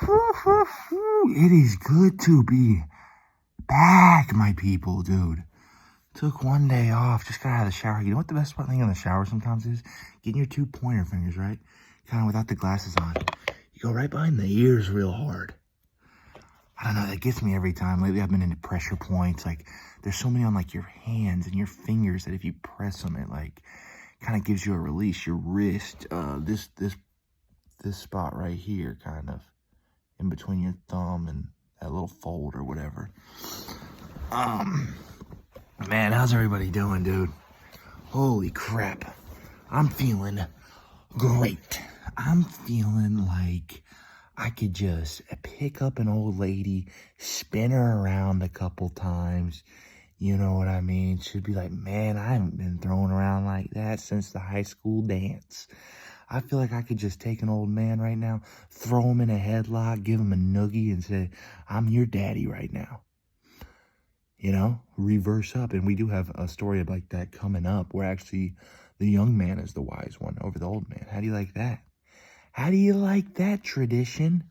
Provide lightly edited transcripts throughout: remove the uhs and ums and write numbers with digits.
It is good to be back, my people, dude. Took one day off, just got out of the shower. You know what the best thing in the shower sometimes is? Getting your two pointer fingers, right? Kind of without the glasses on. You go right behind the ears real hard. I don't know, that gets me every time. Lately I've been into pressure points. Like, there's so many on like your hands and your fingers that if you press them, it like kind of gives you a release. Your wrist, this spot right here, kind of in between your thumb and that little fold or whatever. Man, how's everybody doing, dude? Holy crap. I'm feeling great. I'm feeling like I could just pick up an old lady, spin her around a couple times. You know what I mean? She'd be like, man, I haven't been thrown around like that since the high school dance. I feel like I could just take an old man right now, throw him in a headlock, give him a noogie and say, I'm your daddy right now. You know, reverse up. And we do have a story like that coming up where actually the young man is the wise one over the old man. How do you like that? How do you like that tradition?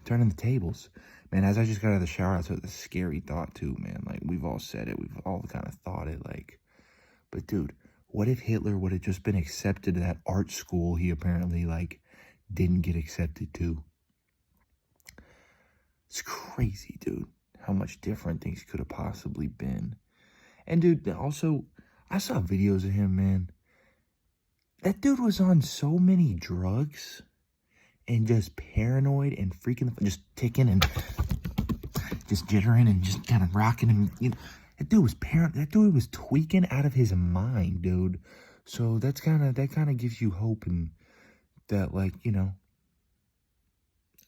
Turning the tables. Man, as I just got out of the shower, I had this scary thought too, man. Like, we've all said it. We've all kind of thought it, like, but dude, what if Hitler would have just been accepted to that art school he apparently, like, didn't get accepted to? It's crazy, dude, how much different things could have possibly been. And, dude, also, I saw videos of him, man. That dude was on so many drugs and just paranoid and freaking, just ticking and just jittering and just kind of rocking him. You know, that dude was that dude was tweaking out of his mind, dude. So that kind of gives you hope and that, like, you know,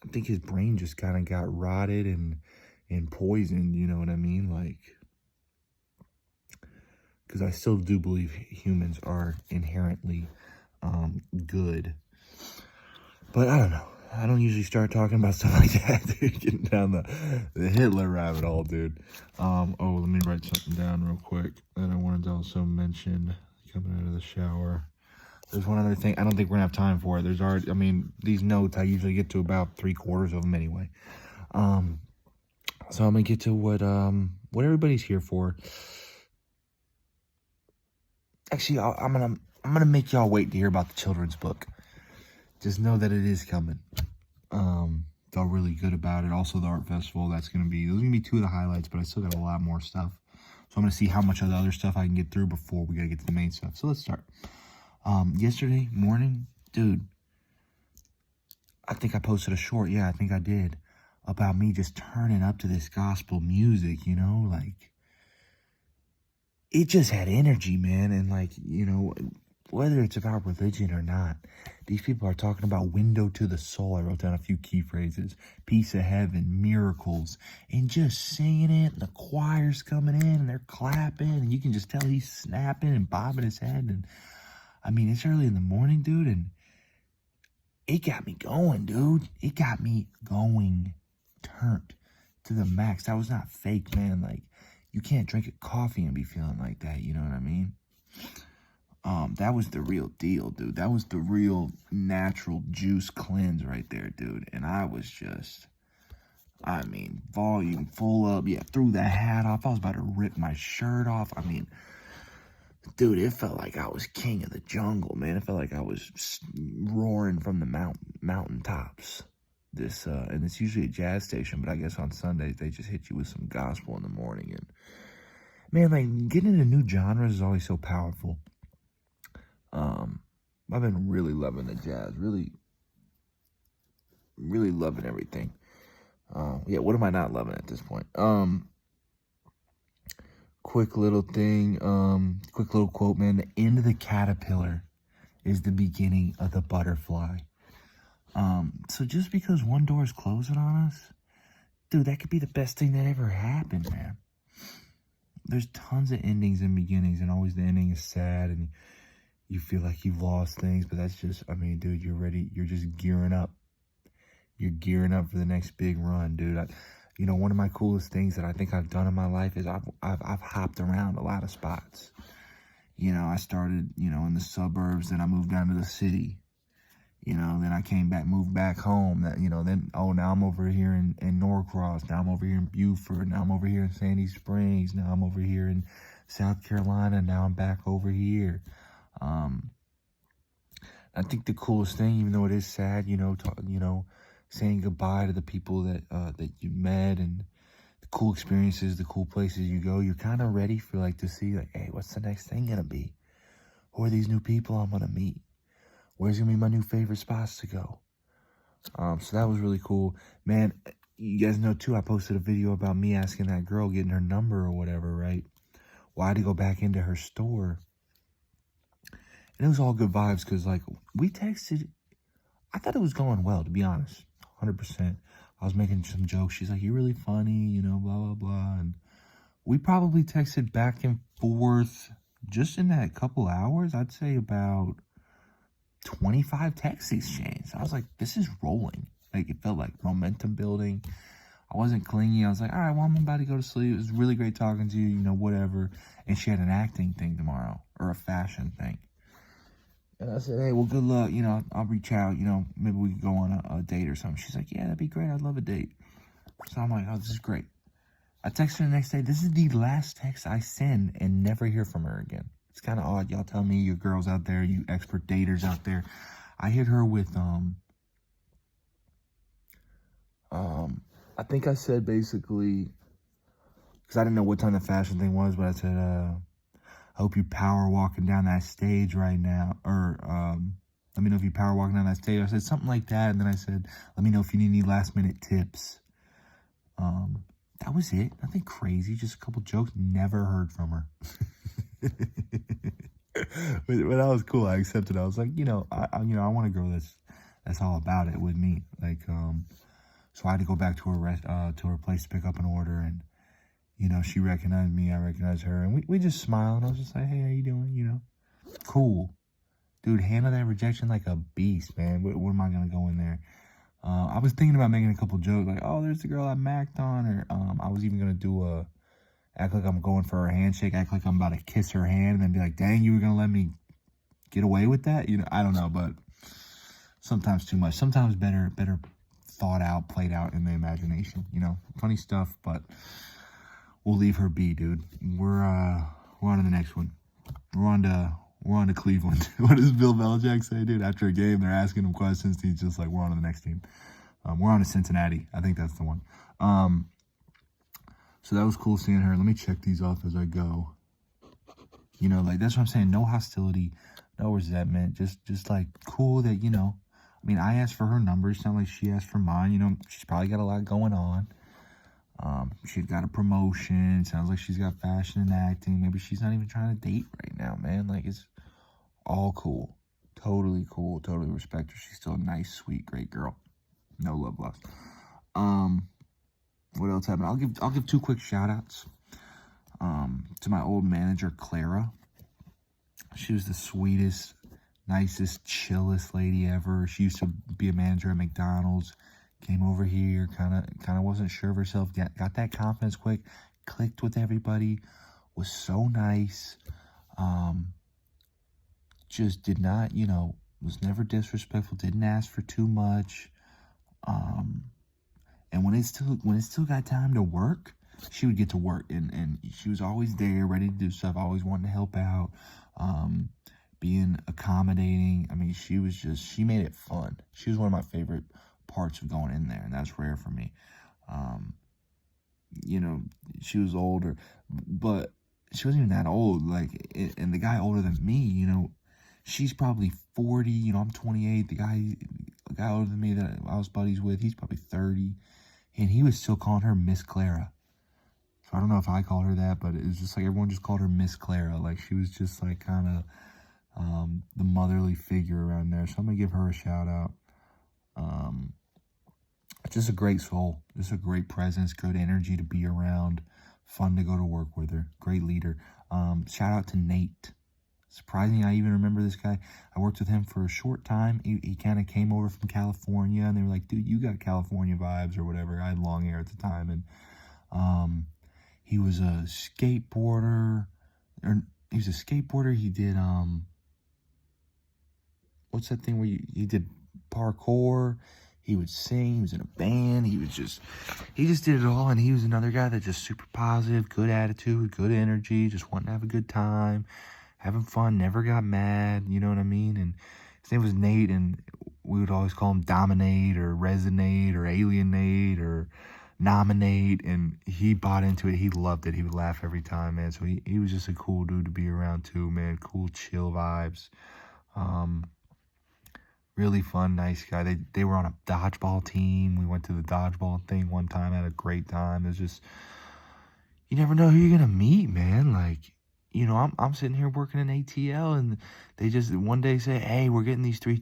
I think his brain just kind of got rotted and poisoned, you know what I mean? Like, because I still do believe humans are inherently good. But I don't know. I don't usually start talking about stuff like that, dude. Getting down the Hitler rabbit hole, dude. Oh, let me write something down real quick that I wanted to also mention coming out of the shower. There's one other thing. I don't think we're going to have time for it. There's already, I mean, these notes, I usually get to about 3/4 of them anyway. So I'm going to get to what everybody's here for. Actually, I'm going to make y'all wait to hear about the children's book. Just know that it is coming. Felt really good about it. Also, the art festival, those are going to be two of the highlights, but I still got a lot more stuff. So I'm going to see how much of the other stuff I can get through before we got to get to the main stuff. So let's start. Yesterday morning, dude, I think I posted a short, yeah, I think I did, about me just turning up to this gospel music, you know, like, it just had energy, man, and, like, you know, whether it's about religion or not, these people are talking about window to the soul. I wrote down a few key phrases, peace of heaven, miracles, and just singing it, and the choir's coming in, and they're clapping, and you can just tell he's snapping and bobbing his head, and I mean, it's early in the morning, dude, and it got me going, dude. It got me going, turned to the max. That was not fake, man. Like, you can't drink a coffee and be feeling like that, you know what I mean? That was the real deal, dude. That was the real natural juice cleanse right there, dude. And I was just, I mean, volume full up. Yeah, threw the hat off. I was about to rip my shirt off. I mean, dude, it felt like I was king of the jungle, man. It felt like I was roaring from the mountaintops. And it's usually a jazz station, but I guess on Sundays they just hit you with some gospel in the morning. And man, like, getting into new genres is always so powerful. I've been really loving the jazz, really loving everything. Yeah, what am I not loving at this point? Quick little thing, quick little quote, man. The end of the caterpillar is the beginning of the butterfly. So just because one door is closing on us, dude, that could be the best thing that ever happened, man. There's tons of endings and beginnings, and always the ending is sad, and you feel like you've lost things, but that's just, I mean, dude, you're ready. You're just gearing up. You're gearing up for the next big run, dude. You know, one of my coolest things that I think I've done in my life is I've hopped around a lot of spots. You know, I started, you know, in the suburbs, then I moved down to the city. Then I came back, moved back home. Then, now I'm over here in Norcross. Now I'm over here in Beaufort. Now I'm over here in Sandy Springs. Now I'm over here in South Carolina. Now I'm back over here. I think the coolest thing, even though it is sad, saying goodbye to the people that you met and the cool experiences, the cool places you go, you're kind of ready for to see hey, what's the next thing gonna be? Who are these new people I'm gonna meet? Where's gonna be my new favorite spots to go? So that was really cool, man. You guys know too, I posted a video about me asking that girl, getting her number or whatever, right? Well, I had to go back into her store, and it was all good vibes because we texted. I thought it was going well, to be honest, 100%. I was making some jokes. She's like, "You're really funny, blah blah blah," and we probably texted back and forth just in that couple hours. I'd say about 25 text exchanges. I was like, this is rolling. It felt like momentum building. I wasn't clingy. I was like, all right, well, I'm about to go to sleep. It was really great talking to you, whatever. And she had an acting thing tomorrow, or a fashion thing. And I said, hey, well, good luck. I'll reach out. Maybe we could go on a date or something. She's like, yeah, that'd be great. I'd love a date. So I'm like, oh, this is great. I text her the next day. This is the last text I send and never hear from her again. It's kind of odd. Y'all tell me, you girls out there, you expert daters out there. I hit her with, I think I said basically, because I didn't know what time the fashion thing was, but I said, I hope you power walking down that stage right now. Or, let me know if you power walking down that stage. I said something like that. And then I said, let me know if you need any last minute tips. That was it. Nothing crazy. Just a couple jokes. Never heard from her. but that was cool. I accepted. I was like, I want a girl that's all about it with me. So I had to go back to her place to pick up an order, and she recognized me. I recognized her, and we just smiled. And I was just like, hey, how you doing? Cool, dude. Handle that rejection like a beast, man. What am I gonna go in there? I was thinking about making a couple jokes, like, oh, there's the girl I macked on, or I was even gonna act like I'm going for her handshake, act like I'm about to kiss her hand, and then be like, dang, you were gonna let me get away with that? I don't know, but sometimes too much. Sometimes better thought out, played out in the imagination. Funny stuff, but we'll leave her be, dude. We're on to the next one. We're on to Cleveland. What does Bill Belichick say, dude? After a game, they're asking him questions. He's just like, we're on to the next team. We're on to Cincinnati. I think that's the one. So that was cool seeing her. Let me check these off as I go. That's what I'm saying. No hostility, no resentment. Just cool that, I asked for her number. It's not like she asked for mine. She's probably got a lot going on. She's got a promotion. Sounds like she's got fashion and acting. Maybe she's not even trying to date right now, man. It's all cool. Totally cool. Totally respect her. She's still a nice, sweet, great girl. No love lost. What else happened? I'll give two quick shout outs. To my old manager, Clara. She was the sweetest, nicest, chillest lady ever. She used to be a manager at McDonald's. Came over here, kind of wasn't sure of herself. Got that confidence quick. Clicked with everybody. Was so nice. Just did not, was never disrespectful. Didn't ask for too much. And when it still got time to work, she would get to work, and she was always there, ready to do stuff, always wanting to help out, being accommodating. She made it fun. She was one of my favorite parts of going in there, and that's rare for me. She was older, but she wasn't even that old. And the guy older than me, she's probably 40. I'm 28. The guy older than me that I was buddies with, he's probably 30, and he was still calling her Miss Clara. So I don't know if I called her that, but it was just like everyone just called her Miss Clara. She was just kind of the motherly figure around there. So I'm gonna give her a shout out. Just a great soul, just a great presence, good energy to be around, fun to go to work with her, great leader. Shout out to Nate. Surprising I even remember this guy. I worked with him for a short time. He kind of came over from California, and they were like, dude, you got California vibes or whatever. I had long hair at the time, and he was a skateboarder. He was a skateboarder. He did, what's that thing where he did parkour. He would sing. He was in a band. He just did it all. And he was another guy that just super positive, good attitude, good energy, just wanting to have a good time, having fun, never got mad. You know what I mean? And his name was Nate, and we would always call him Dominate or Resonate or Alienate or Nominate. And he bought into it. He loved it. He would laugh every time, man. So he was just a cool dude to be around too, man. Cool, chill vibes. Really fun, nice guy. They were on a dodgeball team. We went to the dodgeball thing one time, had a great time. It's just, you never know who you're gonna meet, man. Like, you know, I'm sitting here working in ATL, and they just one day say, hey, we're getting these 3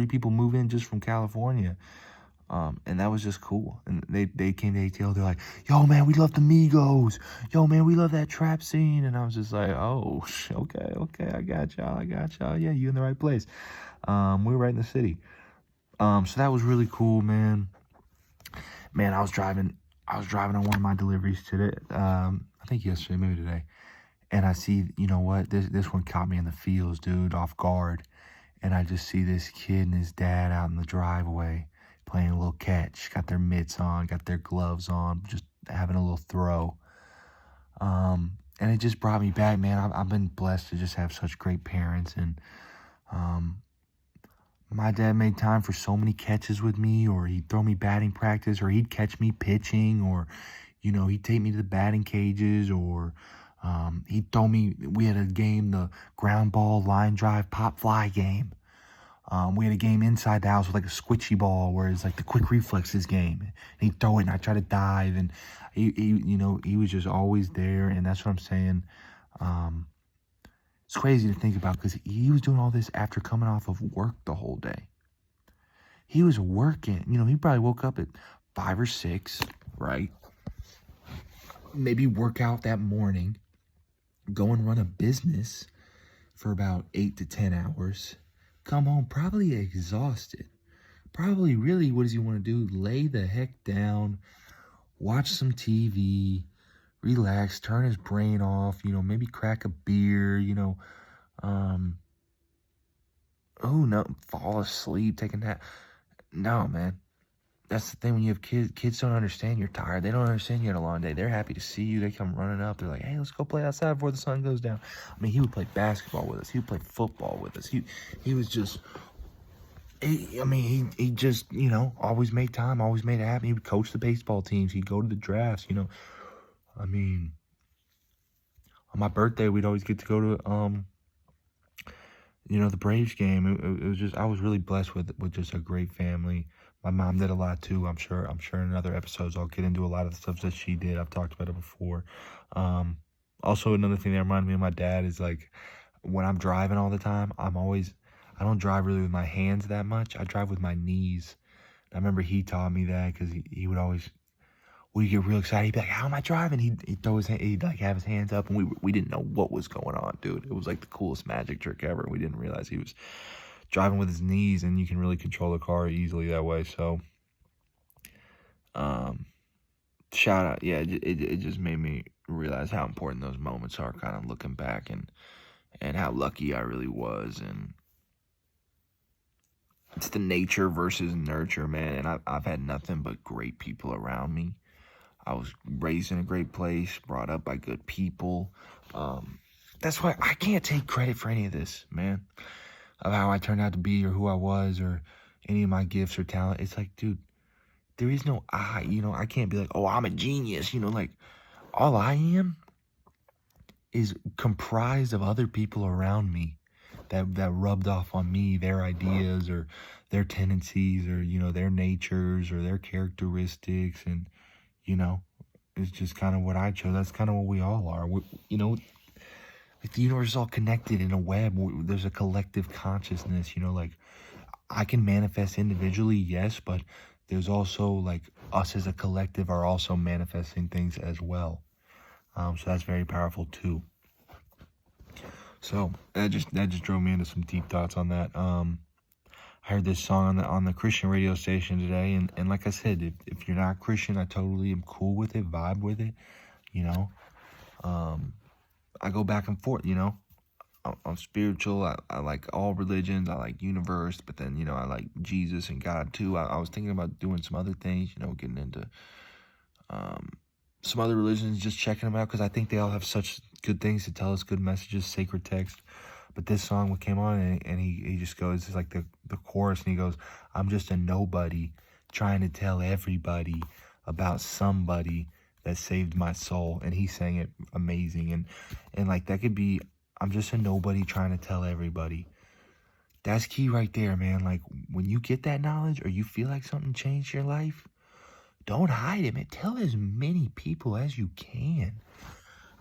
people move in just from California. And that was just cool. And they came to ATL. They're like, yo, man, we love the Migos. Yo, man, we love that trap scene. And I was just like, oh, okay, I got y'all. Yeah, you in the right place. We were right in the city. So that was really cool, man. Man, I was driving on one of my deliveries today. I think yesterday, maybe today. And I see, you know what? This one caught me in the fields, dude, off guard. And I just see this kid and his dad out in the driveway playing a little catch, got their mitts on, got their gloves on, just having a little throw. And it just brought me back, man. I've been blessed to just have such great parents. And my dad made time for so many catches with me, or he'd throw me batting practice, or he'd catch me pitching, or, you know, he'd take me to the batting cages, or he'd throw me, we had a game, the ground ball, line drive, pop fly game. We had a game inside the house with like a squishy ball, where it's like the quick reflexes game. And he'd throw it, and I'd try to dive, and he was just always there. And that's what I'm saying. It's crazy to think about, because he was doing all this after coming off of work the whole day. He was working. You know, he probably woke up at 5 or 6, right? Maybe work out that morning, go and run a business for about 8 to 10 hours. Come home probably exhausted. Probably really, what does he want to do? Lay the heck down, watch some TV, relax, turn his brain off, you know, maybe crack a beer, you know, fall asleep, take a nap. No, man. That's the thing when you have kids. Kids don't understand you're tired. They don't understand you had a long day. They're happy to see you. They come running up. They're like, hey, let's go play outside before the sun goes down. I mean, he would play basketball with us. He would play football with us. He was just, he just, you know, always made time, always made it happen. He would coach the baseball teams. He'd go to the drafts, you know. I mean, on my birthday, we'd always get to go to, you know, the Braves game. It was just, I was really blessed with just a great family. My mom did a lot too. I'm sure in other episodes I'll get into a lot of the stuff that she did. I've talked about it before. Also, another thing that reminded me of my dad is, like, when I'm driving all the time, I don't drive really with my hands that much. I drive with my knees. I remember he taught me that, because he would always, we'd get real excited. He'd be like, how am I driving? He'd throw his hand, he'd like have his hands up, and we didn't know what was going on, dude. It was like the coolest magic trick ever. We didn't realize he was driving with his knees, and you can really control the car easily that way. So, shout out. Yeah, it just made me realize how important those moments are, kind of looking back, and how lucky I really was. And it's the nature versus nurture, man. And I've had nothing but great people around me. I was raised in a great place, brought up by good people. That's why I can't take credit for any of this, man, of how I turned out to be, or who I was, or any of my gifts or talent. It's like, dude, there is no I. You know, I can't be like, oh, I'm a genius. You know, like, all I am is comprised of other people around me that rubbed off on me, their ideas or their tendencies, or, you know, their natures or their characteristics. And, you know, it's just kind of what I chose. That's kind of what we all are. You know, like, the universe is all connected in a web. There's a collective consciousness, you know, like, I can manifest individually, yes, but there's also, like, us as a collective are also manifesting things as well. So that's very powerful too. So that just drove me into some deep thoughts on that. I heard this song on the Christian radio station today, and like I said, if you're not Christian, I totally am cool with it, vibe with it, you know. I go back and forth, you know. I'm spiritual. I like all religions. I like universe, but then, you know, I like Jesus and God too. I was thinking about doing some other things, you know, getting into some other religions, just checking them out, because I think they all have such good things to tell us, good messages, sacred text. But this song came on, and he just goes, it's like the chorus, and he goes, I'm just a nobody trying to tell everybody about somebody that saved my soul. And he sang it amazing. And like, that could be, I'm just a nobody trying to tell everybody. That's key right there, man. Like, when you get that knowledge, or you feel like something changed your life, don't hide it, man. Tell as many people as you can.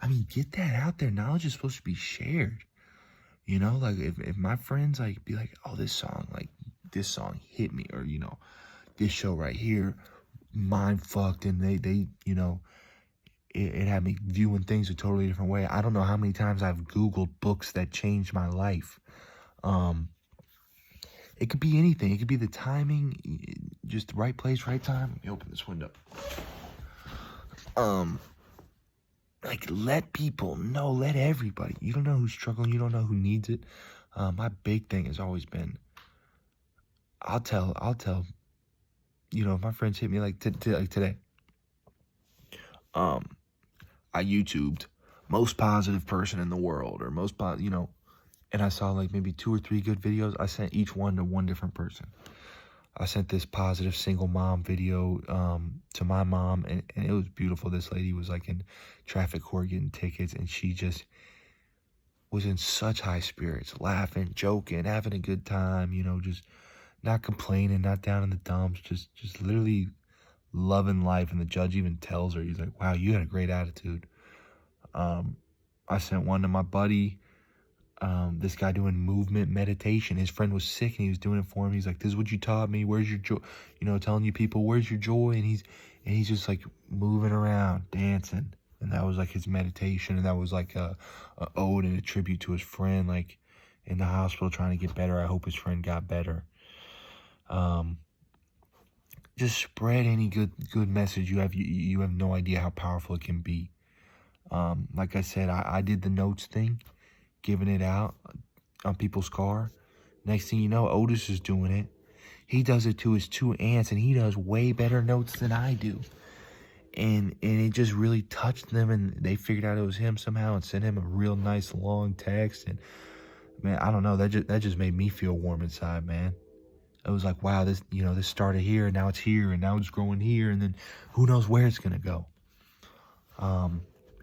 I mean, get that out there. Knowledge is supposed to be shared. You know, like, if my friends, like, be like, oh, this song hit me, or, you know, this show right here, mind fucked, and they you know, it had me viewing things a totally different way. I don't know how many times I've Googled books that changed my life. It could be anything. It could be the timing, just the right place, right time. Let me open this window. Like, let people know, let everybody. You don't know who's struggling. You don't know who needs it. My big thing has always been, I'll tell, you know, if my friends hit me like, like today, I YouTubed most positive person in the world, or most, you know, and I saw like maybe 2 or 3 good videos. I sent each one to one different person. I sent this positive single mom video to my mom, and it was beautiful. This lady was like in traffic court getting tickets, and she just was in such high spirits, laughing, joking, having a good time, you know, just not complaining, not down in the dumps, just literally loving life. And the judge even tells her, he's like, wow, you had a great attitude. I sent one to my buddy, this guy doing movement meditation. His friend was sick, and he was doing it for him. He's like, this is what you taught me. Where's your joy? You know, telling you people, where's your joy? And he's just like moving around, dancing. And that was like his meditation. And that was like a ode and a tribute to his friend, like in the hospital trying to get better. I hope his friend got better. Just spread any good message you have. You have no idea how powerful it can be. Like I said, I did the notes thing, giving it out on people's car. Next thing you know, Otis is doing it. He does it to his 2 aunts, and he does way better notes than I do. And it just really touched them, and they figured out it was him somehow, and sent him a real nice long text. And man, I don't know, that just made me feel warm inside, man. It was like, wow, this, you know, this started here, and now it's here, and now it's growing here, and then who knows where it's gonna go.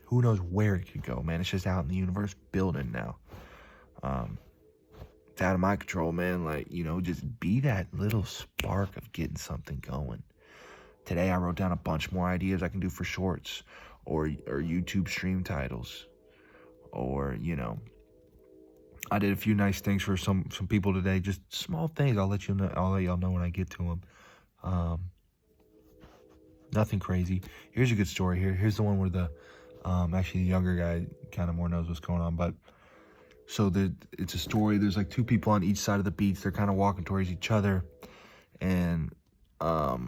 Who knows where it could go, man. It's just out in the universe building now. It's out of my control, man. Like, you know, just be that little spark of getting something going. Today I wrote down a bunch more ideas I can do for shorts, or YouTube stream titles, or, you know, I did a few nice things for some people today. Just small things. I'll let y'all know when I get to them. Nothing crazy. Here's a good story here. Here's the one where the actually the younger guy kind of more knows what's going on. But so it's a story. There's like 2 people on each side of the beach. They're kind of walking towards each other, and a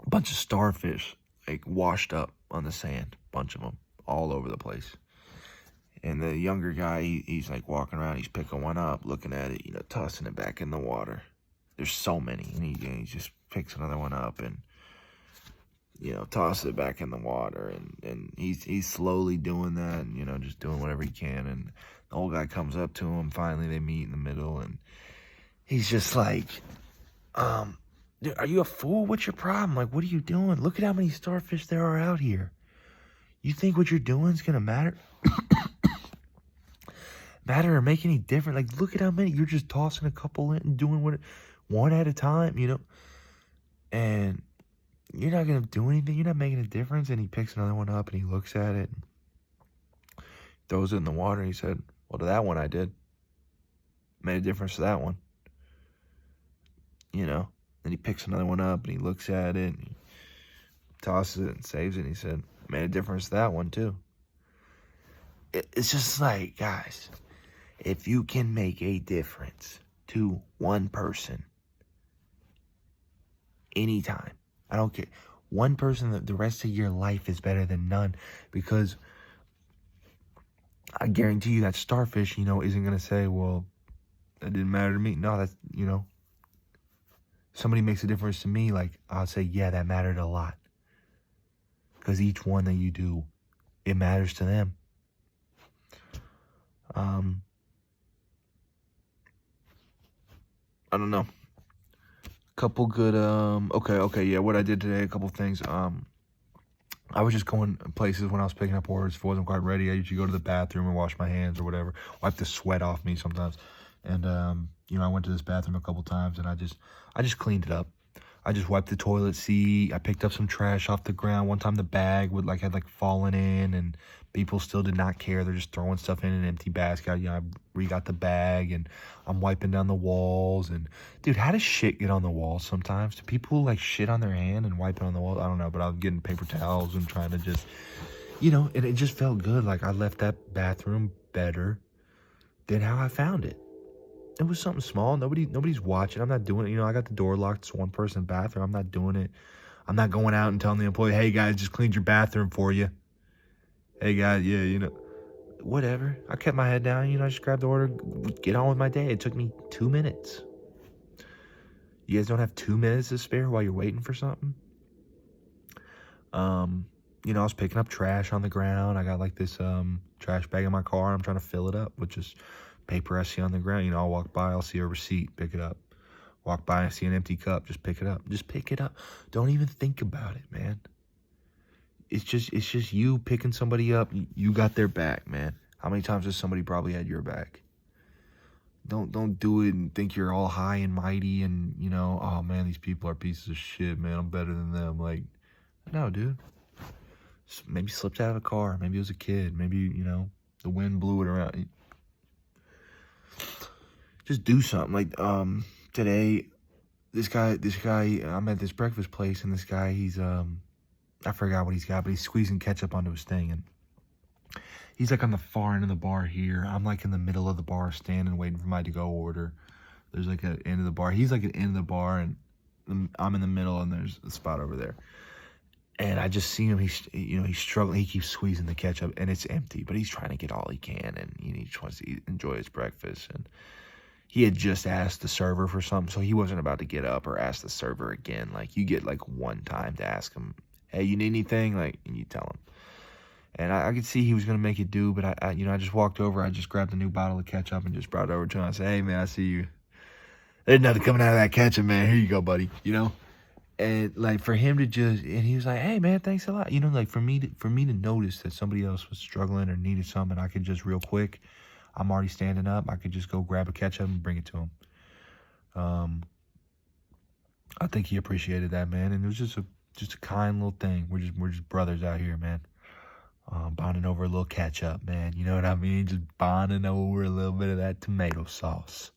bunch of starfish like washed up on the sand. Bunch of them all over the place. And the younger guy, he's like walking around. He's picking one up, looking at it, you know, tossing it back in the water. There's so many, and he just picks another one up and, you know, tosses it back in the water. And he's slowly doing that, and, you know, just doing whatever he can. And the old guy comes up to him. Finally, they meet in the middle, and he's just like, dude, are you a fool? What's your problem? Like, what are you doing? Look at how many starfish there are out here. You think what you're doing is gonna matter? Matter or make any difference? Like, look at how many. You're just tossing a couple in and doing one at a time, you know? And you're not going to do anything. You're not making a difference. And he picks another one up, and he looks at it, and throws it in the water. And he said, well, to that one I did. Made a difference to that one. You know? Then he picks another one up, and he looks at it, and he tosses it and saves it. And he said, made a difference to that one too. It's just like, guys, if you can make a difference to one person anytime, I don't care, one person, the rest of your life is better than none. Because I guarantee you that starfish, isn't going to say, well, that didn't matter to me. No, that's, somebody makes a difference to me, like, I'll say, yeah, that mattered a lot. Because each one that you do, it matters to them. I don't know. Couple good, okay, yeah, what I did today, a couple things. I was just going places when I was picking up orders. If I wasn't quite ready, I usually go to the bathroom and wash my hands or whatever. Wipe the sweat off me sometimes. And, I went to this bathroom a couple times and I just cleaned it up. I just wiped the toilet seat. I picked up some trash off the ground. One time the bag had fallen in and people still did not care. They're just throwing stuff in an empty basket. I re-got the bag and I'm wiping down the walls. And dude, how does shit get on the walls sometimes? Do people shit on their hand and wipe it on the wall? I don't know, but I was getting paper towels and trying to just, and it just felt good. Like I left that bathroom better than how I found it. It was something small. Nobody's watching. I'm not doing it. I got the door locked. It's one person bathroom. I'm not doing it. I'm not going out and telling the employee, hey guys, just cleaned your bathroom for you. Hey guys, yeah, whatever. I kept my head down, I just grabbed the order, get on with my day. It took me 2 minutes. You guys don't have 2 minutes to spare while you're waiting for something? I was picking up trash on the ground. I got this trash bag in my car. I'm trying to fill it up with just paper I see on the ground. I'll walk by, I'll see a receipt, pick it up. Walk by, I see an empty cup, just pick it up. Just pick it up. Don't even think about it, man. It's just you picking somebody up. You got their back, man. How many times has somebody probably had your back? Don't do it and think you're all high and mighty and, oh man, these people are pieces of shit, man. I'm better than them. No, dude. Maybe slipped out of a car. Maybe it was a kid. Maybe, the wind blew it around. Just do something. Today, this guy, I'm at this breakfast place, and this guy, he's, I forgot what he's got, but he's squeezing ketchup onto his thing, and he's, on the far end of the bar here. I'm, in the middle of the bar, standing, waiting for my to-go order. There's, an end of the bar. He's, at the end of the bar, and I'm in the middle, and there's a spot over there. And I just see him, he's struggling. He keeps squeezing the ketchup, and it's empty, but he's trying to get all he can, and he just wants to enjoy his breakfast, and he had just asked the server for something, so he wasn't about to get up or ask the server again. You get, one time to ask him, hey, you need anything? And you tell him. And I could see he was going to make it do, but I just walked over. I just grabbed a new bottle of ketchup and just brought it over to him. I said, hey, man, I see you. There's nothing coming out of that ketchup, man. Here you go, buddy, And, for him to just, and he was like, hey, man, thanks a lot. For me to notice that somebody else was struggling or needed something, I could just real quick, I'm already standing up. I could just go grab a ketchup and bring it to him. I think he appreciated that, man. And it was just a kind little thing. We're just brothers out here, man. Bonding over a little ketchup, man. You know what I mean? Just bonding over a little bit of that tomato sauce.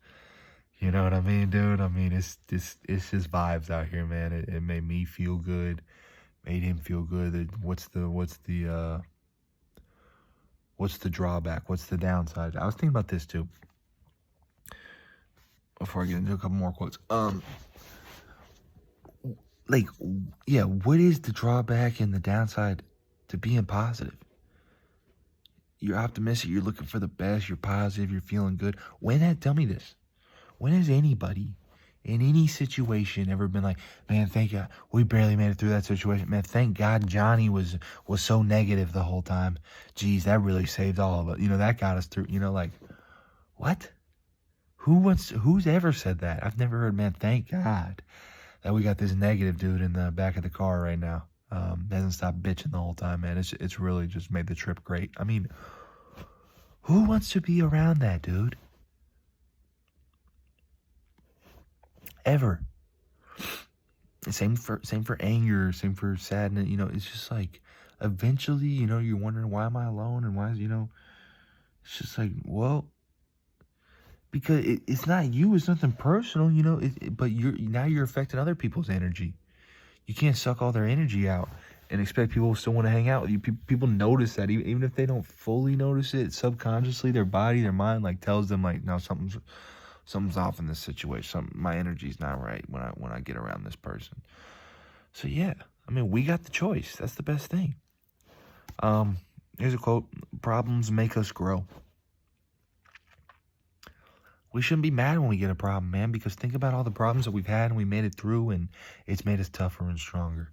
You know what I mean, dude? I mean, it's just vibes out here, man. It made me feel good. Made him feel good. What's the drawback? What's the downside? I was thinking about this too. Before I get into a couple more quotes. What is the drawback and the downside to being positive? You're optimistic, you're looking for the best, you're positive, you're feeling good. Tell me this. When has anybody in any situation ever been like, man, thank God, we barely made it through that situation. Man, thank God Johnny was so negative the whole time. Geez, that really saved all of us. That got us through, what? Who's ever said that? I've never heard, man, thank God that we got this negative dude in the back of the car right now. Hasn't stopped bitching the whole time, man. It's really just made the trip great. I mean, who wants to be around that dude? Ever. Same for anger, same for sadness. It's just eventually, you're wondering, why am I alone? And why is, it's just well, because it's not you, it's nothing personal, but you're affecting other people's energy. You can't suck all their energy out and expect people to still want to hang out with you. People notice that, even if they don't fully notice it, subconsciously, their body, their mind, tells them, no, something's off in this situation. My energy's not right when I get around this person. So yeah, I mean, we got the choice. That's the best thing. Here's a quote: "Problems make us grow." We shouldn't be mad when we get a problem, man, because think about all the problems that we've had and we made it through, and it's made us tougher and stronger.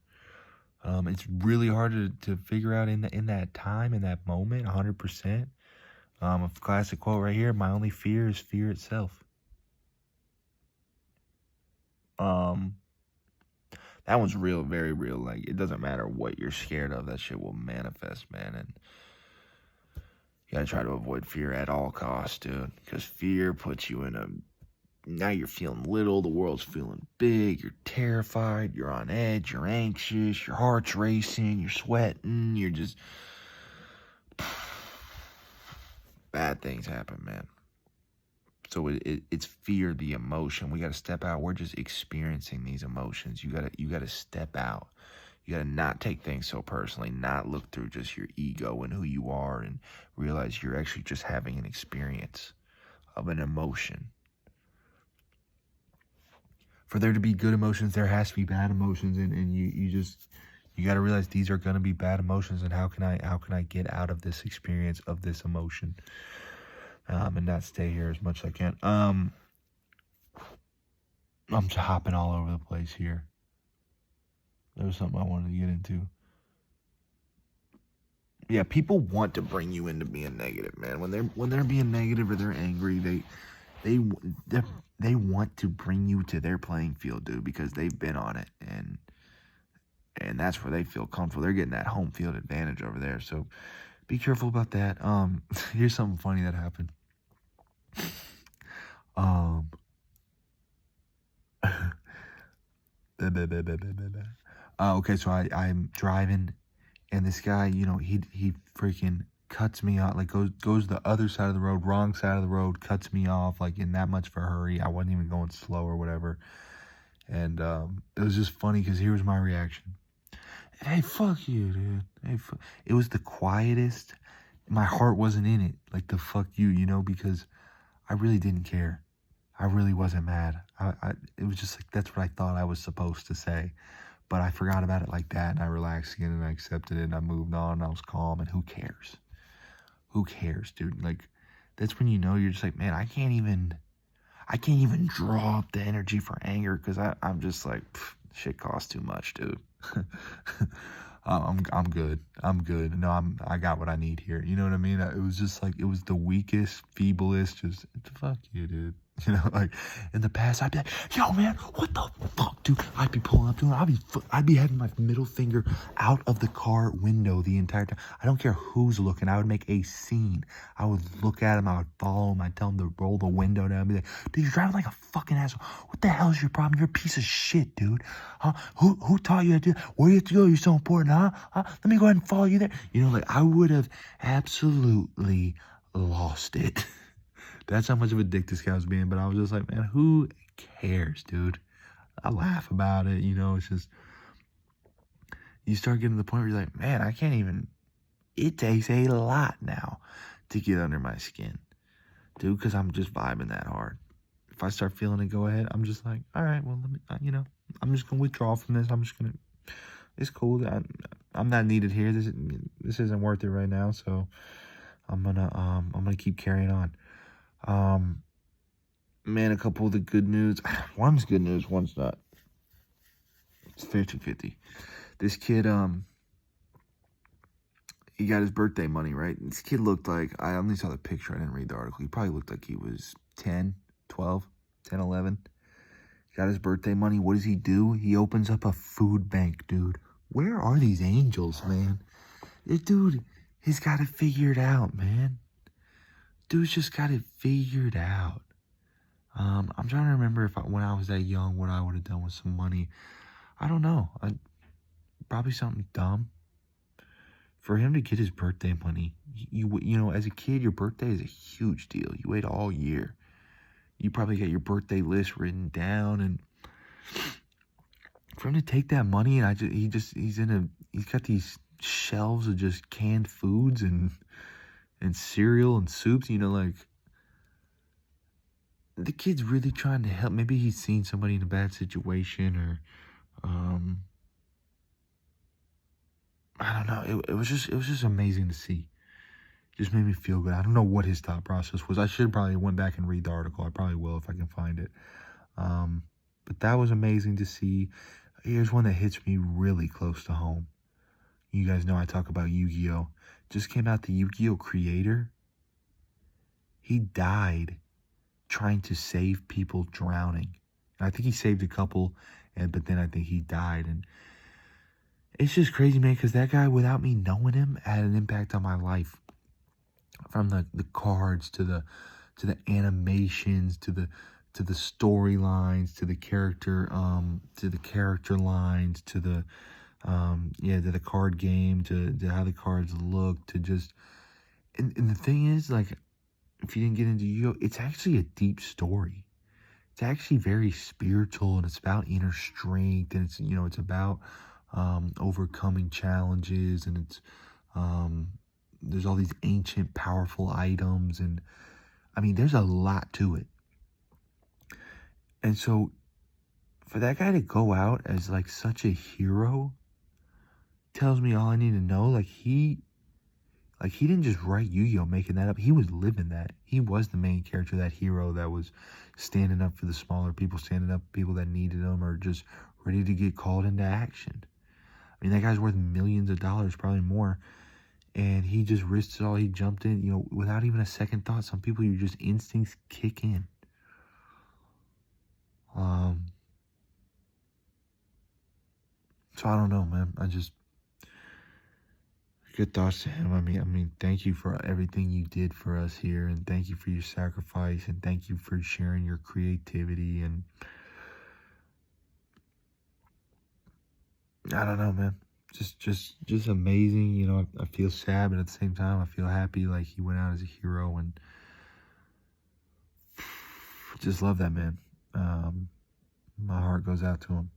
It's really hard to figure out in that time, in that moment, 100%. A classic quote right here: "My only fear is fear itself." That one's real, very real. Like, it doesn't matter what you're scared of, that shit will manifest, man. And you gotta try to avoid fear at all costs, dude. Because fear puts you in a... Now you're feeling little, the world's feeling big, you're terrified, you're on edge, you're anxious, your heart's racing, you're sweating, you're just... Bad things happen, man. So it's fear, the emotion. We got to step out. We're just experiencing these emotions. You gotta step out. You got to not take things so personally, not look through just your ego and who you are, and realize you're actually just having an experience of an emotion. For there to be good emotions, there has to be bad emotions, and you got to realize these are going to be bad emotions, and how can I get out of this experience of this emotion, and not stay here as much as I can. I'm just hopping all over the place here. There was something I wanted to get into. Yeah, people want to bring you into being negative, man. When they're being negative or they're angry, they want to bring you to their playing field, dude, because they've been on it, and that's where they feel comfortable. They're getting that home field advantage over there. So be careful about that. Here's something funny that happened. Okay, so I'm driving, and this guy, he freaking cuts me off, like goes the other side of the road, wrong side of the road, cuts me off, like in that much of a hurry. I wasn't even going slow or whatever. And it was just funny because here was my reaction. Hey, fuck you, dude. Hey, it was the quietest. My heart wasn't in it. Like, the fuck you, because I really didn't care. I really wasn't mad. It was just like, that's what I thought I was supposed to say. But I forgot about it like that, and I relaxed again, and I accepted it, and I moved on, and I was calm, and who cares? Who cares, dude? Like, that's when you're just like, man, I can't even draw up the energy for anger, because I'm just like, shit costs too much, dude. I'm good. I'm good. No, I got what I need here. You know what I mean? It was just like, it was the weakest, feeblest, just, fuck you, dude. Like, in the past, I'd be like, yo, man, what the fuck, dude? I'd be pulling up, dude. I'd be having my middle finger out of the car window the entire time. I don't care who's looking. I would make a scene. I would look at him. I would follow him. I'd tell him to roll the window down. I'd be like, dude, you're driving like a fucking asshole. What the hell is your problem? You're a piece of shit, dude. Huh? Who taught you how to do that? Where do you have to go? You're so important, huh? Let me go ahead and follow you there. Like, I would have absolutely lost it. That's how much of a dick this guy was being. But I was just like, man, who cares, dude? I laugh about it. It's just, you start getting to the point where you're like, man, I can't even, it takes a lot now to get under my skin, dude, because I'm just vibing that hard. If I start feeling it go ahead, I'm just like, all right, well, let me, I'm just going to withdraw from this. I'm just going to, it's cool. I'm not needed here. This isn't worth it right now. So I'm going to keep carrying on. Man, a couple of the good news. One's good news, one's not. It's 50-50. This kid, he got his birthday money, right? This kid looked like, I only saw the picture, I didn't read the article. He probably looked like he was 10, 12, 10, 11. Got his birthday money. What does he do? He opens up a food bank, dude. Where are these angels, man? This dude, he's got it figured out, man. Dude's just got it figured out. I'm trying to remember when I was that young, what I would have done with some money. I don't know. Probably something dumb. For him to get his birthday money, as a kid, your birthday is a huge deal. You wait all year. You probably got your birthday list written down, and for him to take that money, and he's got these shelves of just canned foods and cereal and soups, like, the kid's really trying to help. Maybe he's seen somebody in a bad situation, or I don't know. It was just amazing to see. just made me feel good. I don't know what his thought process was. I should probably went back and read the article. I probably will if I can find it. But that was amazing to see. Here's one that hits me really close to home. You guys know I talk about Yu-Gi-Oh! Just came out, the Yu-Gi-Oh! Creator. He died trying to save people drowning. And I think he saved a couple, but then I think he died. And it's just crazy, man, because that guy, without me knowing him, had an impact on my life. From the cards to the animations to the storylines to the character lines to the to the card game to how the cards look to just and the thing is, like, if you didn't get into Yu-Gi-Oh, it's actually a deep story. It's actually very spiritual, and it's about inner strength, and it's it's about overcoming challenges, and it's there's all these ancient powerful items, and I mean there's a lot to it. And so for that guy to go out as like such a hero tells me all I need to know. Like he didn't just write Yu-Gi-Oh making that up. He was living that. He was the main character, that hero that was standing up for the smaller people, standing up for people that needed him, or just ready to get called into action. I mean, that guy's worth millions of dollars, probably more. And he just risked it all. He jumped in, without even a second thought. Some people, your just instincts kick in. So I don't know, man. Good thoughts to him. I mean, thank you for everything you did for us here, and thank you for your sacrifice, and thank you for sharing your creativity. And I don't know, man. Just amazing. I feel sad, but at the same time, I feel happy. Like, he went out as a hero, and just love that man. My heart goes out to him.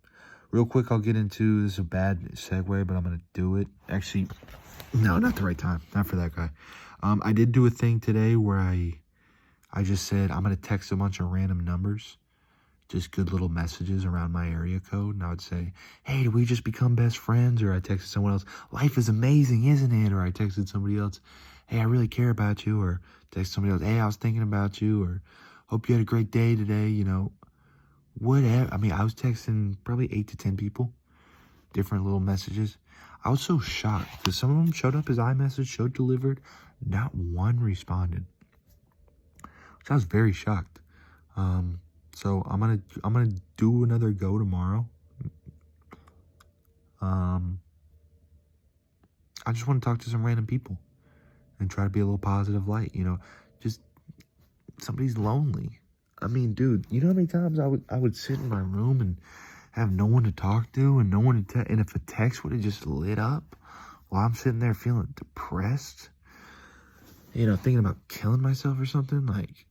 Real quick, I'll get into, this is a bad segue, but I'm going to do it. Actually, no, not the right time. Not for that guy. I did do a thing today where I just said I'm going to text a bunch of random numbers, just good little messages around my area code. And I would say, hey, did we just become best friends? Or I texted someone else, life is amazing, isn't it? Or I texted somebody else, hey, I really care about you. Or text somebody else, hey, I was thinking about you. Or hope you had a great day today, whatever. I mean, I was texting probably 8 to 10 people, different little messages. I was so shocked because some of them showed up as iMessage, showed delivered. Not one responded. So I was very shocked. So I'm gonna do another go tomorrow. I just want to talk to some random people and try to be a little positive light. Just somebody's lonely. I mean, dude, you know how many times I would sit in my room and have no one to talk to and no one to and if a text would have just lit up while I'm sitting there feeling depressed, thinking about killing myself or something, like,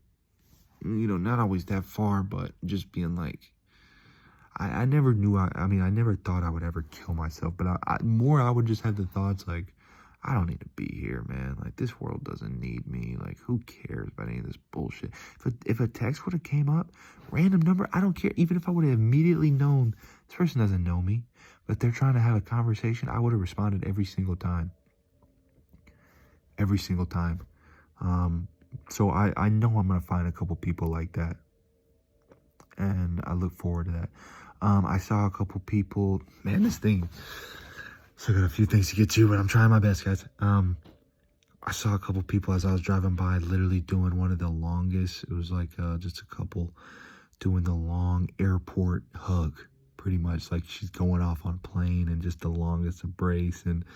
not always that far, but just being like, I never knew, I never thought I would ever kill myself, but I would just have the thoughts like, I don't need to be here, man. Like, this world doesn't need me. Like, who cares about any of this bullshit? If a text would have came up, random number, I don't care. Even if I would have immediately known, this person doesn't know me, but if they're trying to have a conversation, I would have responded every single time. Every single time. So I know I'm going to find a couple people like that. And I look forward to that. I saw a couple people, man, this thing... So I got a few things to get to, but I'm trying my best, guys. I saw a couple people as I was driving by literally doing one of the longest. It was like just a couple doing the long airport hug, pretty much. Like, she's going off on a plane and just the longest embrace. And I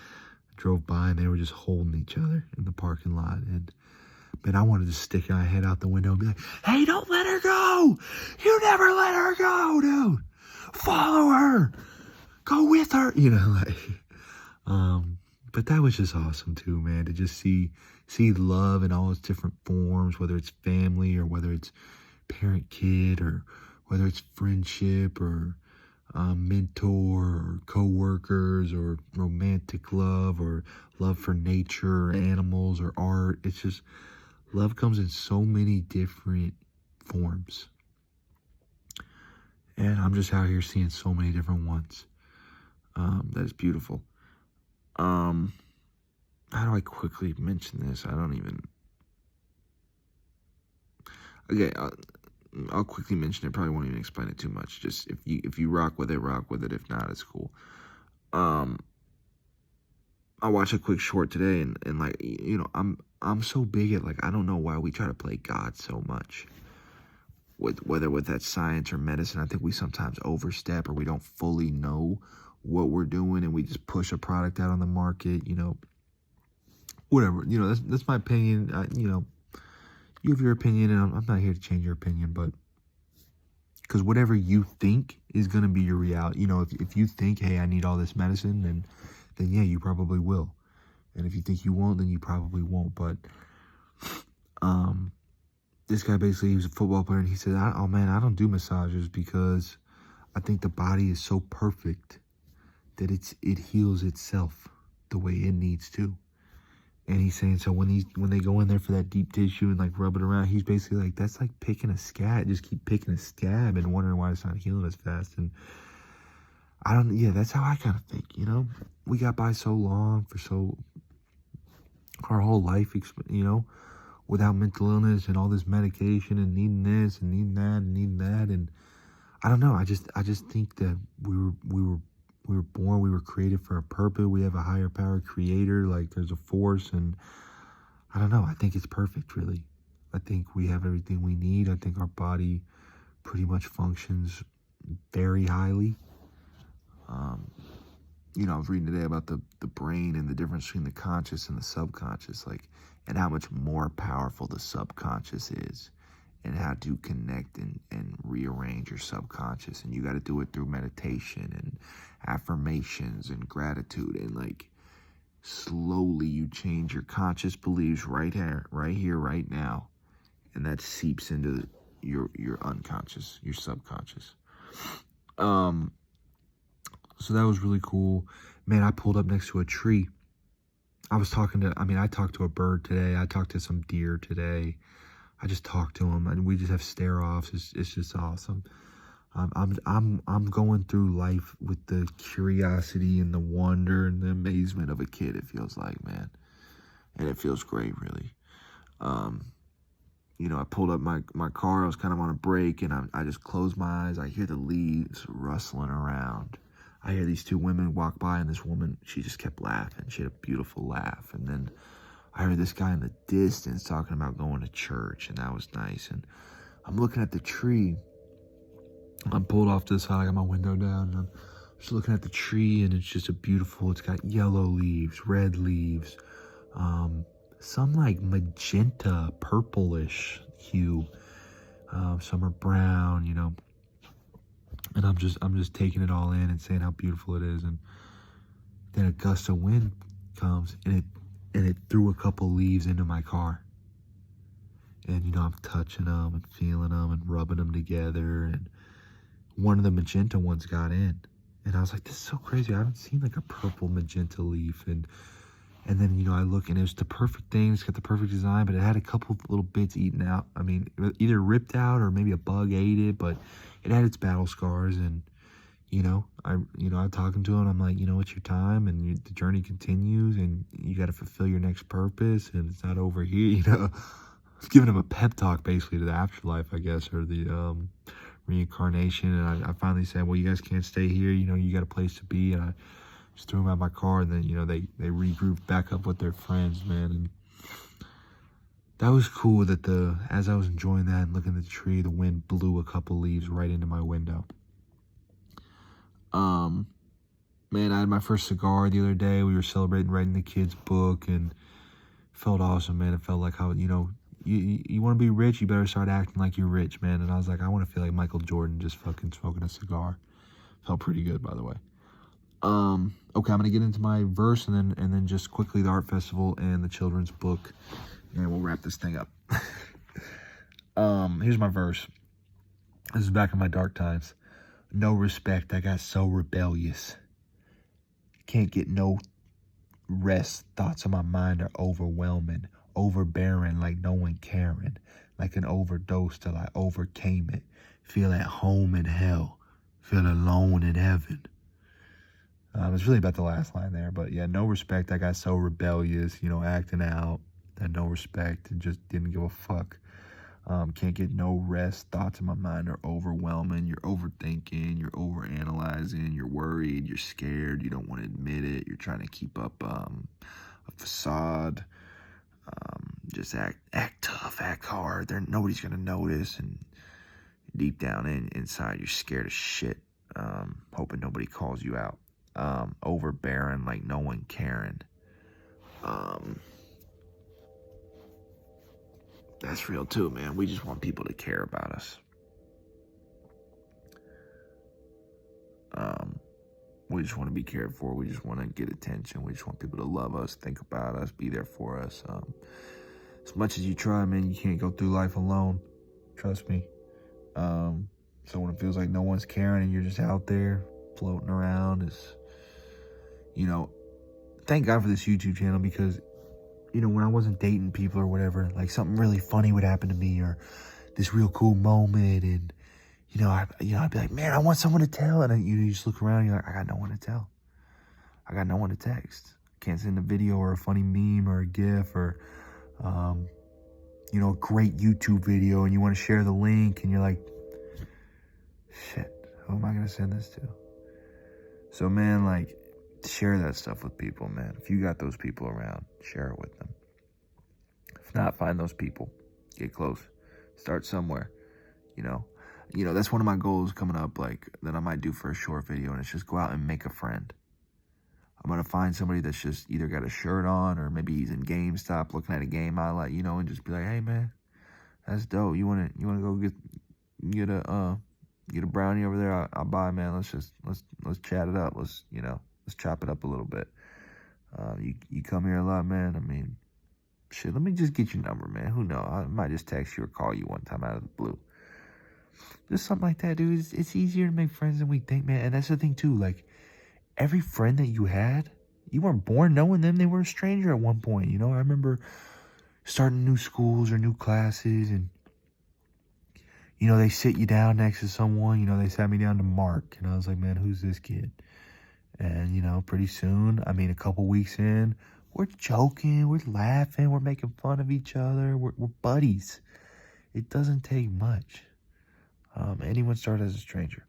drove by and they were just holding each other in the parking lot. And man, I wanted to stick my head out the window and be like, hey, don't let her go. You never let her go, dude. Follow her. Go with her. Like... but that was just awesome too, man, to just see love in all its different forms, whether it's family or whether it's parent-kid or whether it's friendship or mentor or co-workers or romantic love or love for nature or animals or art. It's just, love comes in so many different forms. And I'm just out here seeing so many different ones. That is beautiful. how do I quickly mention this? I don't even. Okay, I'll quickly mention it. Probably won't even explain it too much. Just if you rock with it, rock with it. If not, it's cool. I watched a quick short today, and like, you know, I'm so big at, like, I don't know why we try to play God so much. Whether with that science or medicine, I think we sometimes overstep, or we don't fully know what we're doing, and we just push a product out on the market. You know, whatever. You know, that's my opinion. You know, you have your opinion, and I'm not here to change your opinion, but because whatever you think is going to be your reality. You know, if you think, hey, I need all this medicine, then yeah, you probably will. And if you think you won't, then you probably won't. But this guy basically, he was a football player, and he said, oh man, I don't do massages because I think the body is so perfect that it heals itself the way it needs to. And he's saying, so when they go in there for that deep tissue and like rub it around, he's basically like, that's like picking a scab. Just keep picking a scab and wondering why it's not healing as fast. And that's how I kind of think, you know. We got by so long, our whole life, you know, without mental illness and all this medication and needing this and needing that and needing that. And I don't know. I just think that we were born, we were created for a purpose. We have a higher power creator, like there's a force, and I don't know. I think it's perfect, really. I think we have everything we need. I think our body pretty much functions very highly. You know, I was reading today about the brain and the difference between the conscious and the subconscious, like, and how much more powerful the subconscious is, and how to connect and rearrange your subconscious. And you got to do it through meditation and affirmations and gratitude. And like, slowly you change your conscious beliefs right here, right now. And that seeps into your unconscious, your subconscious. So that was really cool. Man, I pulled up next to a tree. I talked to a bird today. I talked to some deer today. I just talked to them, and we just have stare-offs. It's just awesome. I'm going through life with the curiosity and the wonder and the amazement of a kid, it feels like, man. And it feels great, really. You know, I pulled up my car. I was kind of on a break, and I just closed my eyes. I hear the leaves rustling around. I hear these two women walk by, and this woman, she just kept laughing. She had a beautiful laugh. And then I heard this guy in the distance talking about going to church, and that was nice. And I'm looking at the tree. I'm pulled off to the side. I got my window down, and I'm just looking at the tree, and it's just it's got yellow leaves, red leaves, some like magenta, purplish hue. Some are brown, you know. And I'm just taking it all in and saying how beautiful it is. And then a gust of wind comes, and it threw a couple leaves into my car. And, you know, I'm touching them and feeling them and rubbing them together. And one of the magenta ones got in. And I was like, this is so crazy. I haven't seen like a purple magenta leaf. And then, you know, I look, and it was the perfect thing. It's got the perfect design, but it had a couple little bits eaten out. I mean, either ripped out or maybe a bug ate it, but it had its battle scars. And, I'm talking to him. I'm like, it's your time, and the journey continues, and you got to fulfill your next purpose, and it's not over here. Giving him a pep talk basically to the afterlife, I guess, or the reincarnation. And I finally said, well, you guys can't stay here. You got a place to be. And I just threw them out of my car, and then they regrouped back up with their friends, man. And that was cool. As I was enjoying that and looking at the tree, the wind blew a couple leaves right into my window. Man, I had my first cigar the other day. We were celebrating writing the kids' book, and it felt awesome, man. It felt like how, you want to be rich, you better start acting like you're rich, man. And I was like, I want to feel like Michael Jordan just fucking smoking a cigar. Felt pretty good, by the way. Okay, I'm going to get into my verse, and then just quickly the art festival and the children's book, and we'll wrap this thing up. Here's my verse. This is back in my dark times. No respect, I got so rebellious. Can't get no rest, thoughts on my mind are overwhelming, overbearing like no one caring, like an overdose till I overcame it. Feel at home in hell, feel alone in heaven. It's really about the last line there, but yeah, no respect. I got so rebellious, you know, acting out, had no respect and just didn't give a fuck. Can't get no rest. Thoughts in my mind are overwhelming. You're overthinking. You're overanalyzing. You're worried. You're scared. You don't want to admit it. You're trying to keep up a facade. Just act tough, act hard. Nobody's gonna notice, and deep down inside, you're scared as shit. Hoping nobody calls you out. Overbearing, like no one caring. That's real too, man. We just want people to care about us. We just want to be cared for. We just want to get attention. We just want people to love us, think about us, be there for us. As much as you try, man, you can't go through life alone. Trust me. So when it feels like no one's caring and you're just out there floating around, it's, you know, thank God for this YouTube channel, because, you know, when I wasn't dating people or whatever, like something really funny would happen to me or this real cool moment, and I'd be like, man, I want someone to tell, and then you just look around and you're like, I got no one to tell. I got no one to text. Can't send a video or a funny meme or a GIF or, a great YouTube video, and you want to share the link, and you're like, shit, who am I going to send this to? So, man, like, share that stuff with people, man. If you got those people around, share it with them. If not, find those people. Get close. Start somewhere, that's one of my goals coming up, like, that I might do for a short video, and it's just go out and make a friend. I'm going to find somebody that's just either got a shirt on, or maybe he's in GameStop looking at a game I like, and just be like, hey, man, that's dope. You want to go get a brownie over there? I'll buy, man. Let's chat it up. Let's chop it up a little bit. You come here a lot, man. I mean, shit, let me just get your number, man. Who knows? I might just text you or call you one time out of the blue. Just something like that, dude. It's easier to make friends than we think, man. And that's the thing, too. Like, every friend that you had, you weren't born knowing them. They were a stranger at one point, I remember starting new schools or new classes, and, they sit you down next to someone. They sat me down to Mark, and I was like, man, who's this kid? And, pretty soon, a couple weeks in, we're joking, we're laughing, we're making fun of each other. We're buddies. It doesn't take much. Anyone start as a stranger.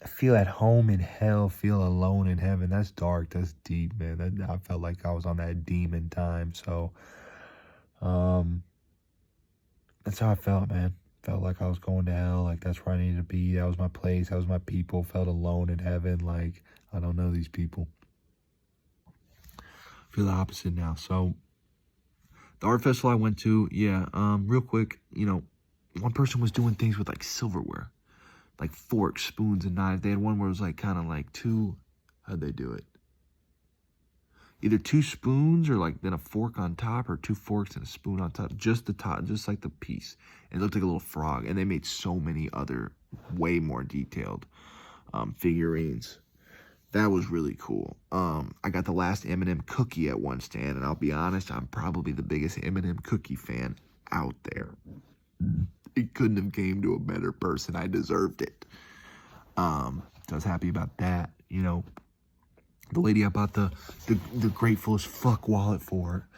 I feel at home in hell, feel alone in heaven. That's dark. That's deep, man. I felt like I was on that demon time. So, that's how I felt, man. Felt like I was going to hell. Like, that's where I needed to be. That was my place. That was my people. Felt alone in heaven. Like, I don't know these people. Feel the opposite now. So, the art festival I went to, real quick, one person was doing things with, like, silverware. Like forks, spoons, and knives. They had one where it was like kind of like how'd they do it? Either 2 spoons or like then a fork on top, or 2 forks and a spoon on top. Just the top, just like the piece. And it looked like a little frog. And they made so many other way more detailed figurines. That was really cool. I got the last M&M cookie at one stand, and I'll be honest, I'm probably the biggest M&M cookie fan out there. It couldn't have came to a better person. I deserved it. So I was happy about that. The lady I bought the grateful as fuck wallet for,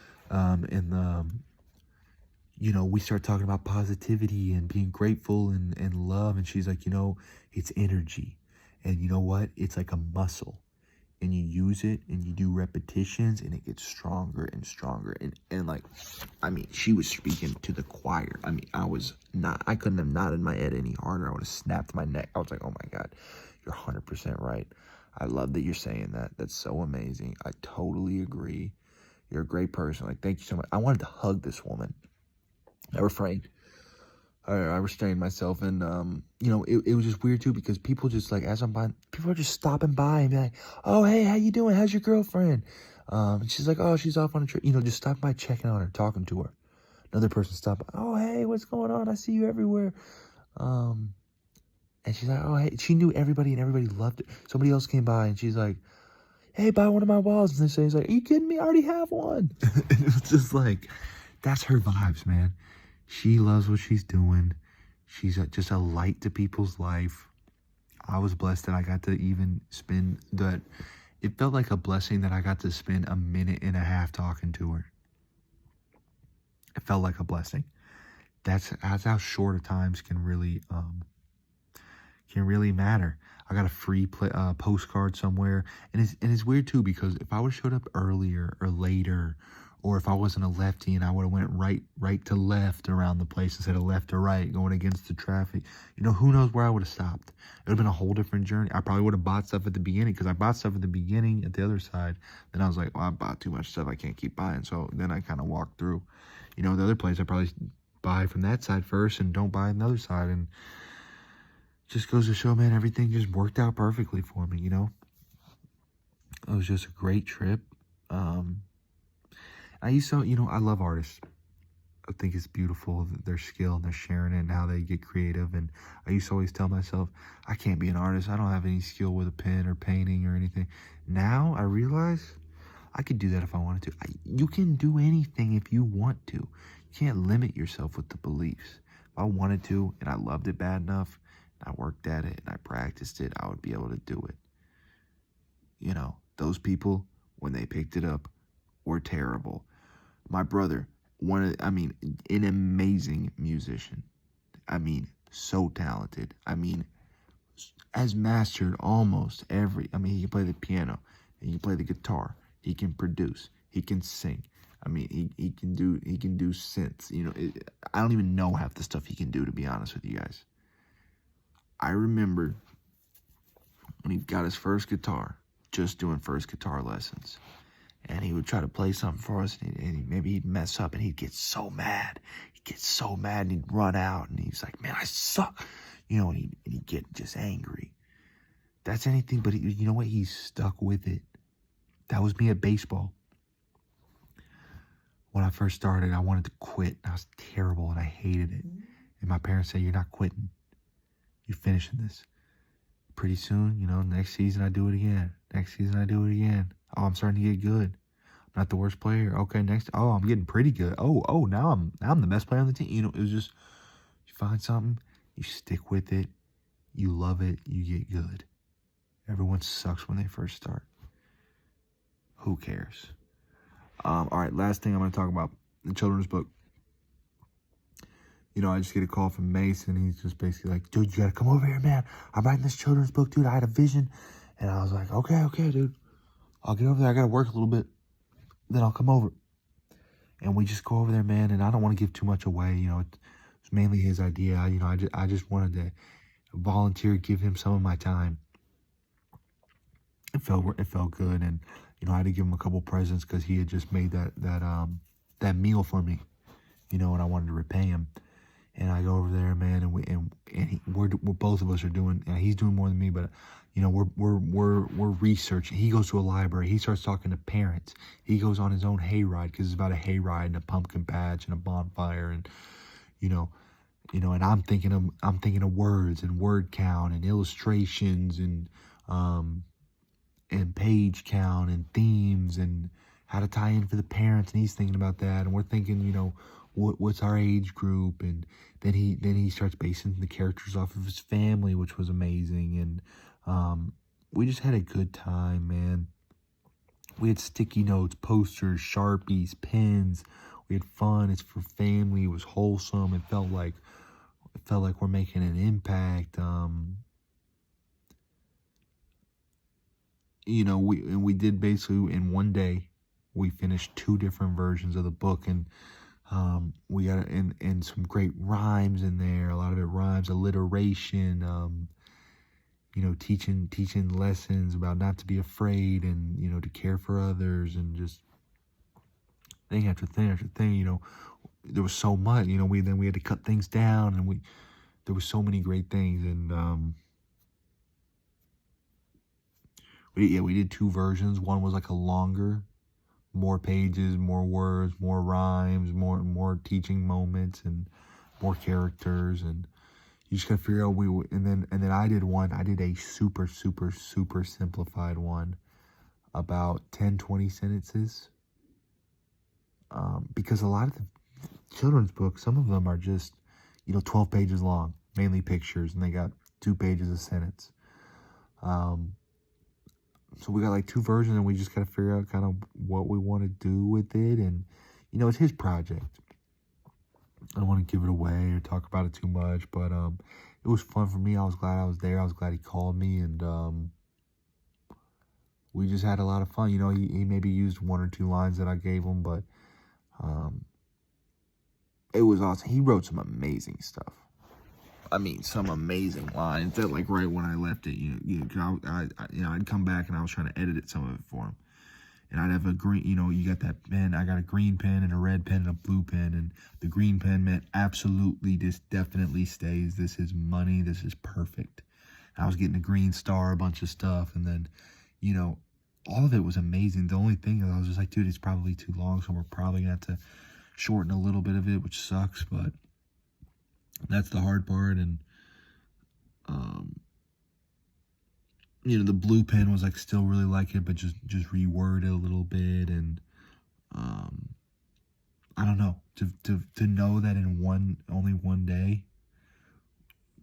we start talking about positivity and being grateful and love, and she's like, it's energy, and you know what? It's like a muscle, and you use it and you do repetitions, and it gets stronger and stronger. And like, she was speaking to the choir. I couldn't have nodded my head any harder. I would have snapped my neck. I was like, oh my God, you're 100% right. I love that you're saying that. That's so amazing. I totally agree. You're a great person. Like, thank you so much. I wanted to hug this woman. I refrained. I restrained myself, and it was just weird too, because people just, like, as I'm buying, people are just stopping by and be like, oh, hey, how you doing? How's your girlfriend? And she's like, oh, she's off on a trip. Just stopping by, checking on her, talking to her. Another person stopped by, oh, hey, what's going on? I see you everywhere. And she's like, oh, hey, she knew everybody, and everybody loved it. Somebody else came by, and she's like, hey, buy one of my walls. And he's like, are you kidding me? I already have one. And it was just like, that's her vibes, man. She loves what she's doing. She's just a light to people's life. I was blessed that I got to even spend that. It felt like a blessing that I got to spend a minute and a half talking to her. It felt like a blessing. That's how short of times can really matter. I got a free postcard somewhere, and it's weird too, because if I would have showed up earlier or later, or if I wasn't a lefty and I would have went right to left around the place instead of left to right, going against the traffic, who knows where I would have stopped. It would have been a whole different journey. I probably would have bought stuff at the beginning, because I bought stuff at the beginning at the other side. Then I was like, well, I bought too much stuff, I can't keep buying. So then I kind of walked through. The other place I probably buy from that side first and don't buy on the other side. And just goes to show, man, everything just worked out perfectly for me. It was just a great trip. I used to, I love artists. I think it's beautiful, their skill, and they're sharing it and how they get creative. And I used to always tell myself, I can't be an artist. I don't have any skill with a pen or painting or anything. Now I realize I could do that if I wanted to. You can do anything if you want to. You can't limit yourself with the beliefs. If I wanted to and I loved it bad enough, and I worked at it and I practiced it, I would be able to do it. Those people, when they picked it up, were terrible. My brother, an amazing musician. So talented. Has mastered almost every, he can play the piano, he can play the guitar, he can produce, he can sing. He can do synths. I don't even know half the stuff he can do, to be honest with you guys. I remember when he got his first guitar, just doing first guitar lessons. And he would try to play something for us, and maybe he'd mess up, and he'd get so mad. And he'd run out, and he's like, man, I suck. And he'd get just angry. That's anything, but you know what? He's stuck with it. That was me at baseball. When I first started, I wanted to quit. I was terrible, and I hated it. And my parents said, you're not quitting. You're finishing this. Pretty soon, next season I do it again. Next season I do it again. Oh, I'm starting to get good. I'm not the worst player. Okay, next. Oh, I'm getting pretty good. Oh, now I'm the best player on the team. It was just, you find something, you stick with it, you love it, you get good. Everyone sucks when they first start. Who cares? All right, last thing I'm going to talk about, the children's book. I just get a call from Mason. He's just basically like, dude, you got to come over here, man. I'm writing this children's book, dude. I had a vision. And I was like, okay, dude. I'll get over there. I got to work a little bit. Then I'll come over. And we just go over there, man. And I don't want to give too much away. It's mainly his idea. I just wanted to volunteer, give him some of my time. It felt good. And, I had to give him a couple presents because he had just made that meal for me, and I wanted to repay him. And I go over there, man, and we're both of us are doing. He's doing more than me, but we're researching. He goes to a library. He starts talking to parents. He goes on his own hayride because it's about a hayride and a pumpkin patch and a bonfire, and and I'm thinking of words and word count and illustrations and page count and themes and how to tie in for the parents. And he's thinking about that, and we're thinking, what's our age group. And then he starts basing the characters off of his family, which was amazing. And we just had a good time, man. We had sticky notes, posters, Sharpies, pens. We had fun. It's for family. It was wholesome. It felt like we're making an impact. We did basically in one day, we finished 2 different versions of the book, and we got and some great rhymes in there. A lot of it rhymes, alliteration, teaching lessons about not to be afraid and, to care for others, and just thing after thing after thing. There was so much, we had to cut things down, and there were so many great things. And, we did 2 versions. One was like a longer, more pages, more words, more rhymes, more teaching moments, and more characters. And you just gotta figure out and then I did one. I did a super simplified one, about 10-20 sentences. Because a lot of the children's books, some of them are just 12 pages long, mainly pictures, and they got 2 pages a sentence. So we got like 2 versions, and we just got to figure out kind of what we want to do with it. And, you know, it's his project. I don't want to give it away or talk about it too much, but it was fun for me. I was glad I was there. I was glad he called me, and we just had a lot of fun. You know, he maybe used 1 or 2 lines that I gave him, but it was awesome. He wrote some amazing stuff. I mean, some amazing lines that, like, right when I left it, I'd come back and I was trying to edit some of it for him. And I'd have a green, you know, you got that pen. I got a green pen and a red pen and a blue pen. And the green pen meant absolutely, this definitely stays. This is money. This is perfect. I was getting a green star, a bunch of stuff. And then, you know, all of it was amazing. The only thing is I was just like, dude, it's probably too long. So we're probably going to have to shorten a little bit of it, which sucks. But that's the hard part. And, you know, the blue pen was like still really like it, but just reword it a little bit. And I don't know, to know that in only one day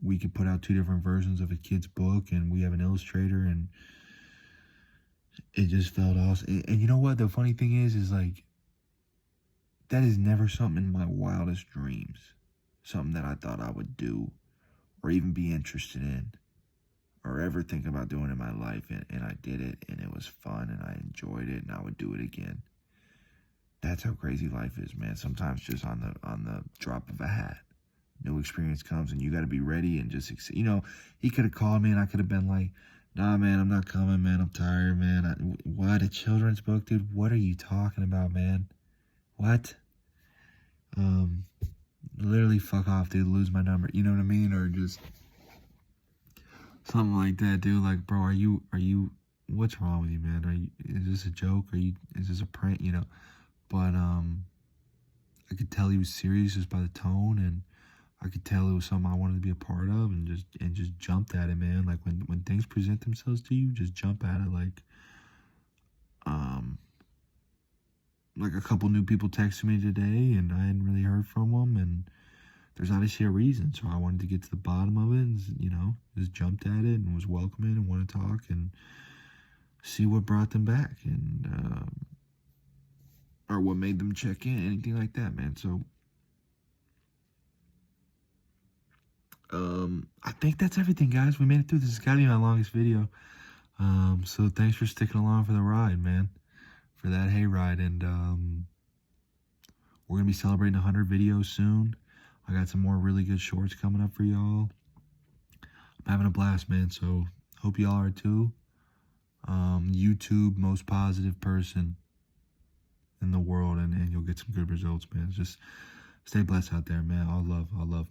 we could put out 2 different versions of a kid's book, and we have an illustrator, and it just felt awesome. And you know what the funny thing is like, that is never something in my wildest dreams, something that I thought I would do or even be interested in or ever think about doing in my life, and I did it, and it was fun, and I enjoyed it, and I would do it again. That's how crazy life is, man. Sometimes just on the drop of a hat, new experience comes, and you got to be ready and just, you know, he could have called me, and I could have been like, nah, man, I'm not coming, man. I'm tired, man. What, a children's book, dude? What are you talking about, man? What? Literally fuck off, dude. Lose my number. You know what I mean? Or just something like that, dude. Like, bro, are you, what's wrong with you, man? Is this a joke? Is this a prank? You know? But, I could tell he was serious just by the tone, and I could tell it was something I wanted to be a part of, and just jumped at it, man. Like, when things present themselves to you, just jump at it. Like a couple new people texted me today, and I hadn't really heard from them, and there's obviously a reason. So I wanted to get to the bottom of it, and, you know, just jumped at it and was welcoming and wanted to talk and see what brought them back, and or what made them check in, anything like that, man. So I think that's everything, guys. We made it through. This has got to be my longest video. So thanks for sticking along for the ride, man, for that hayride. And we're gonna be celebrating 100 videos soon. I got some more really good shorts coming up for y'all. I'm having a blast, man. So hope y'all are too. YouTube most positive person in the world, and you'll get some good results, man. Just stay blessed out there, man. All love, all love.